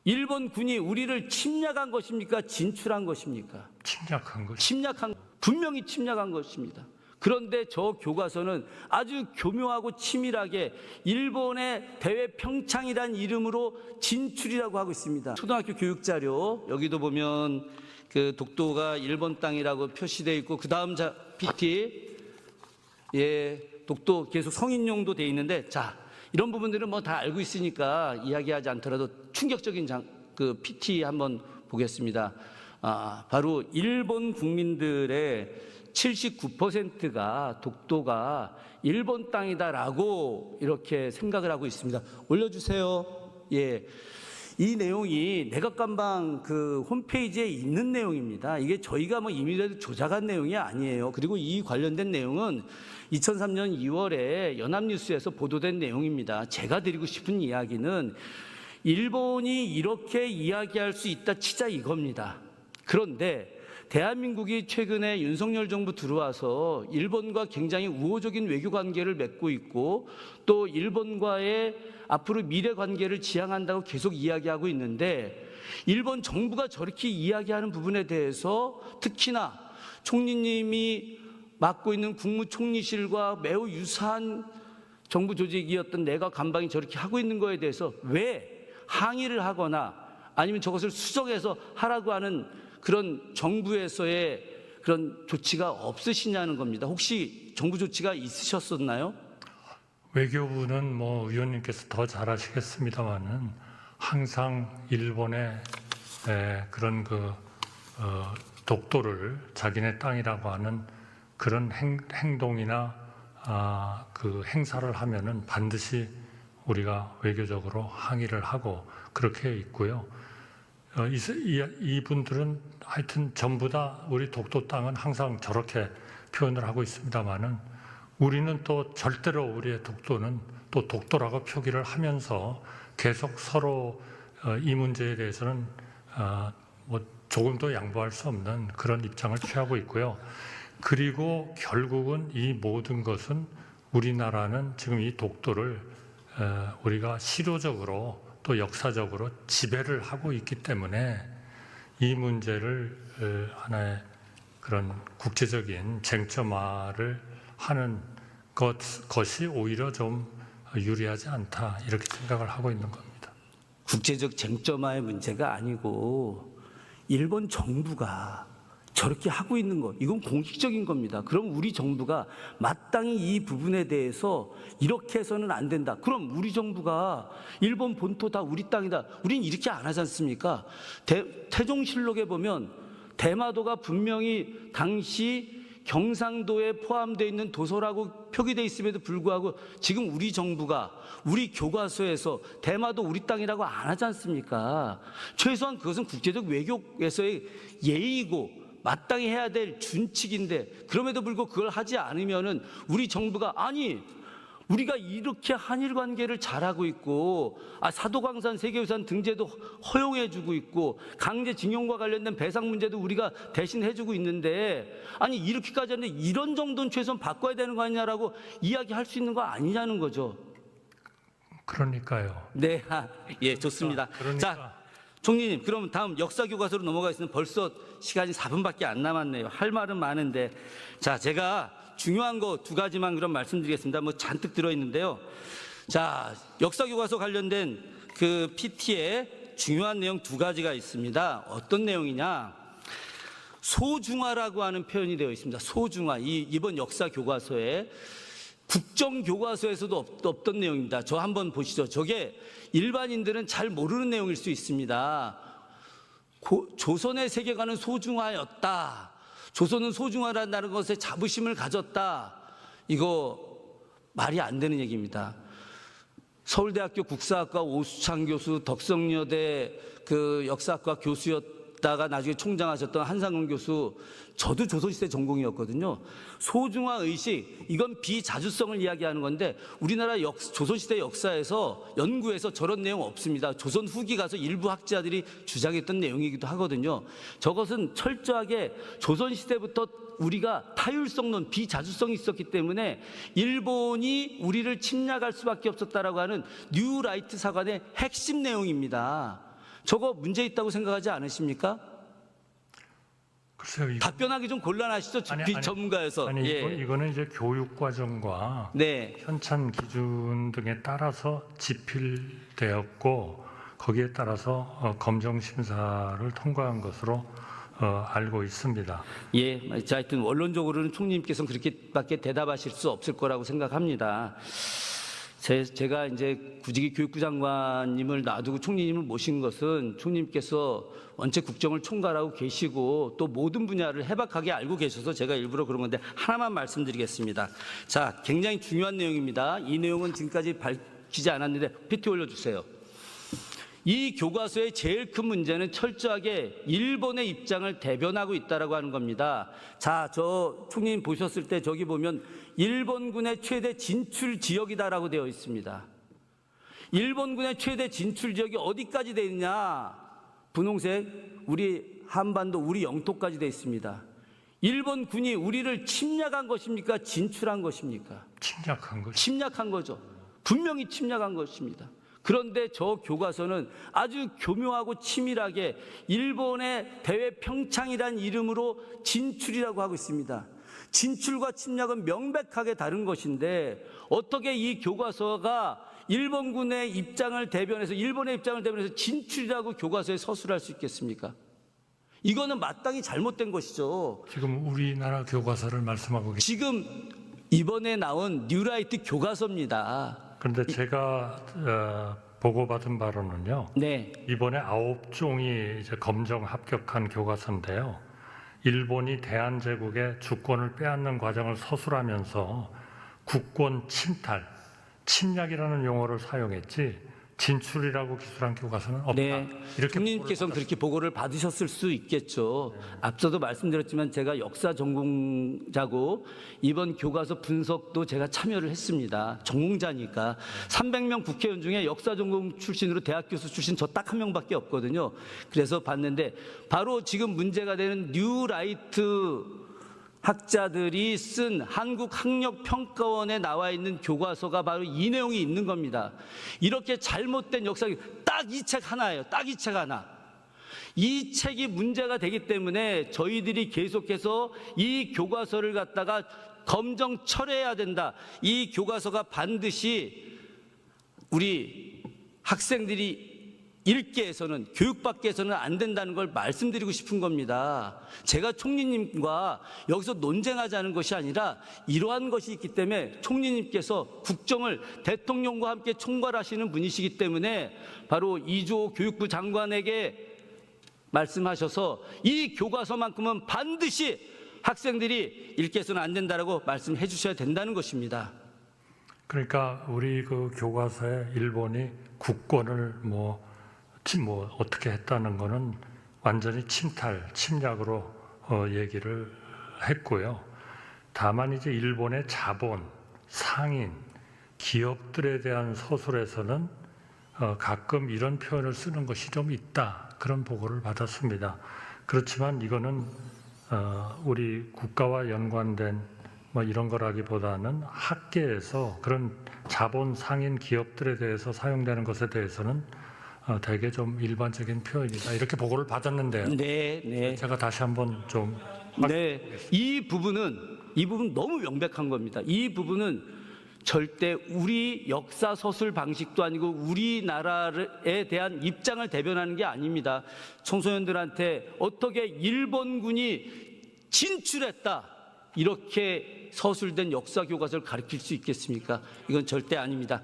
일본 군이 우리를 침략한 것입니까? 진출한 것입니까? 침략한 것이. 분명히 침략한 것입니다. 그런데 저 교과서는 아주 교묘하고 치밀하게 일본의 대외 평창이란 이름으로 진출이라고 하고 있습니다. 초등학교 교육자료 여기도 보면 그 독도가 일본 땅이라고 표시되어 있고 그 다음 PT 독도 계속 성인용도 되어 있는데 자 이런 부분들은 뭐 다 알고 있으니까 이야기하지 않더라도 충격적인 그 PT 한번 보겠습니다. 바로 일본 국민들의 79%가 독도가 일본 땅이다라고 이렇게 생각을 하고 있습니다. 올려주세요. 예. 이 내용이 내각감방 그 홈페이지에 있는 내용입니다. 이게 저희가 뭐 임의로 조작한 내용이 아니에요. 그리고 이 관련된 내용은 2003년 2월에 연합뉴스에서 보도된 내용입니다. 제가 드리고 싶은 이야기는 일본이 이렇게 이야기할 수 있다 치자 이겁니다. 그런데 대한민국이 최근에 윤석열 정부 들어와서 일본과 굉장히 우호적인 외교 관계를 맺고 있고 또 일본과의 앞으로 미래 관계를 지향한다고 계속 이야기하고 있는데 일본 정부가 저렇게 이야기하는 부분에 대해서 특히나 총리님이 맡고 있는 국무총리실과 매우 유사한 정부 조직이었던 내각 감방이 저렇게 하고 있는 거에 대해서 왜 항의를 하거나 아니면 저것을 수정해서 하라고 하는 그런 정부에서의 그런 조치가 없으시냐는 겁니다. 혹시 정부 조치가 있으셨었나요? 외교부는 뭐 의원님께서 더 잘 아시겠습니다만은 항상 일본의 그런 독도를 자기네 땅이라고 하는 그런 행동이나 그 행사를 하면은 반드시 우리가 외교적으로 항의를 하고 그렇게 있고요. 이분들은 하여튼 전부 다 우리 독도 땅은 항상 저렇게 표현을 하고 있습니다만은 우리는 또 절대로 우리의 독도는 또 독도라고 표기를 하면서 계속 서로 이 문제에 대해서는 뭐 조금도 양보할 수 없는 그런 입장을 취하고 있고요. 그리고 결국은 이 모든 것은 우리나라는 지금 이 독도를 우리가 실효적으로 또 역사적으로 지배를 하고 있기 때문에 이 문제를 하나의 그런 국제적인 쟁점화를 하는 것이 오히려 좀 유리하지 않다 이렇게 생각을 하고 있는 겁니다. 국제적 쟁점화의 문제가 아니고 일본 정부가 저렇게 하고 있는 것, 이건 공식적인 겁니다. 그럼 우리 정부가 마땅히 이 부분에 대해서 이렇게 해서는 안 된다. 그럼 우리 정부가 일본 본토 다 우리 땅이다. 우린 이렇게 안 하지 않습니까? 태종실록에 보면 대마도가 분명히 당시 경상도에 포함되어 있는 도서라고 표기되어 있음에도 불구하고 지금 우리 정부가 우리 교과서에서 대마도 우리 땅이라고 안 하지 않습니까? 최소한 그것은 국제적 외교에서의 예의이고 마땅히 해야 될 준칙인데 그럼에도 불구하고 그걸 하지 않으면은 우리 정부가 아니 우리가 이렇게 한일 관계를 잘하고 있고 사도광산 세계유산 등재도 허용해주고 있고 강제징용과 관련된 배상 문제도 우리가 대신 해주고 있는데 아니 이렇게까지 하는데 이런 정도는 최소한 바꿔야 되는 거 아니냐라고 이야기할 수 있는 거 아니냐는 거죠. 그러니까요. 네, 예, 좋습니다. 그러니까. 자. 총리님, 그럼 다음 역사교과서로 넘어가겠습니다. 벌써 시간이 4분밖에 안 남았네요. 할 말은 많은데. 자, 제가 중요한 거 2가지만 그럼 말씀드리겠습니다. 뭐 잔뜩 들어있는데요. 자, 역사교과서 관련된 그 PT에 중요한 내용 2가지가 있습니다. 어떤 내용이냐. 소중화라고 하는 표현이 되어 있습니다. 소중화. 이번 역사교과서에 국정교과서에서도 없던 내용입니다. 저 한번 보시죠. 저게 일반인들은 잘 모르는 내용일 수 있습니다. 조선의 세계관은 소중화였다. 조선은 소중화라는 것에 자부심을 가졌다. 이거 말이 안 되는 얘기입니다. 서울대학교 국사학과 오수창 교수, 덕성여대 그 역사학과 교수였다가 나중에 총장하셨던 한상훈 교수, 저도 조선시대 전공이었거든요. 소중화 의식, 이건 비자주성을 이야기하는 건데 우리나라 조선시대 역사에서 연구에서 저런 내용 없습니다. 조선 후기 가서 일부 학자들이 주장했던 내용이기도 하거든요. 저것은 철저하게 조선시대부터 우리가 타율성론, 비자주성이 있었기 때문에 일본이 우리를 침략할 수밖에 없었다라고 하는 뉴라이트 사관의 핵심 내용입니다. 저거 문제 있다고 생각하지 않으십니까? 글쎄요, 답변하기 좀 곤란하시죠? 전문가여서. 아니 이거는 이제 교육 과정과 네. 현찬 기준 등에 따라서 집필되었고 거기에 따라서 검정 심사를 통과한 것으로 알고 있습니다. 예, 자, 하여튼 원론적으로는 총리님께서는 그렇게밖에 대답하실 수 없을 거라고 생각합니다. 제가 이제 구직이 교육부 장관님을 놔두고 총리님을 모신 것은 총리님께서 원체 국정을 총괄하고 계시고 또 모든 분야를 해박하게 알고 계셔서 제가 일부러 그런 건데 하나만 말씀드리겠습니다. 자, 굉장히 중요한 내용입니다. 이 내용은 지금까지 밝히지 않았는데 PT 올려주세요. 이 교과서의 제일 큰 문제는 철저하게 일본의 입장을 대변하고 있다라고 하는 겁니다. 자, 저 총리님 보셨을 때 저기 보면 일본군의 최대 진출 지역이다라고 되어 있습니다. 일본군의 최대 진출 지역이 어디까지 되어 있냐? 분홍색, 우리 한반도, 우리 영토까지 되어 있습니다. 일본군이 우리를 침략한 것입니까? 진출한 것입니까? 침략한 거죠. 침략한 거죠. 분명히 침략한 것입니다. 그런데 저 교과서는 아주 교묘하고 치밀하게 일본의 대외 평창이라는 이름으로 진출이라고 하고 있습니다. 진출과 침략은 명백하게 다른 것인데 어떻게 이 교과서가 일본군의 입장을 대변해서 일본의 입장을 대변해서 진출이라고 교과서에 서술할 수 있겠습니까? 이거는 마땅히 잘못된 것이죠. 지금 우리나라 교과서를 말씀하고 계십니다. 지금 이번에 나온 뉴라이트 교과서입니다. 그런데 제가 보고받은 바로는요. 네. 이번에 9종이 이제 검정 합격한 교과서인데요. 일본이 대한제국의 주권을 빼앗는 과정을 서술하면서 국권 침탈, 침략이라는 용어를 사용했지 진출이라고 기술한 교과서는 없다. 네, 이렇게 총리님께서는 그렇게 보고를 받으셨을 수 있겠죠. 앞서도 말씀드렸지만 제가 역사 전공자고 이번 교과서 분석도 제가 참여를 했습니다. 전공자니까 300명 국회의원 중에 역사 전공 출신으로 대학 교수 출신 저 딱 한 명밖에 없거든요. 그래서 봤는데 바로 지금 문제가 되는 뉴라이트 학자들이 쓴 한국학력평가원에 나와 있는 교과서가 바로 이 내용이 있는 겁니다. 이렇게 잘못된 역사, 딱 이 책 하나예요. 딱 이 책 하나. 이 책이 문제가 되기 때문에 저희들이 계속해서 이 교과서를 갖다가 검정 철회해야 된다. 이 교과서가 반드시 우리 학생들이 읽게 해서는 교육받게 해서는 안 된다는 걸 말씀드리고 싶은 겁니다. 제가 총리님과 여기서 논쟁하자는 것이 아니라 이러한 것이 있기 때문에 총리님께서 국정을 대통령과 함께 총괄하시는 분이시기 때문에 바로 이주호 교육부 장관에게 말씀하셔서 이 교과서만큼은 반드시 학생들이 읽게 해서는 안 된다라고 말씀해 주셔야 된다는 것입니다. 그러니까 우리 그 교과서에 일본이 국권을 어떻게 했다는 거는 완전히 침탈, 침략으로 얘기를 했고요. 다만 이제 일본의 자본, 상인, 기업들에 대한 서술에서는 가끔 이런 표현을 쓰는 것이 좀 있다. 그런 보고를 받았습니다. 그렇지만 이거는 우리 국가와 연관된 이런 거라기보다는 학계에서 그런 자본, 상인, 기업들에 대해서 사용되는 것에 대해서는 되게 좀 일반적인 표현이다. 이렇게 보고를 받았는데요. 네. 제가 다시 한번 좀 네. 이 부분 너무 명백한 겁니다. 이 부분은 절대 우리 역사 서술 방식도 아니고 우리나라에 대한 입장을 대변하는 게 아닙니다. 청소년들한테 어떻게 일본군이 진출했다. 이렇게 서술된 역사 교과서를 가르칠 수 있겠습니까? 이건 절대 아닙니다.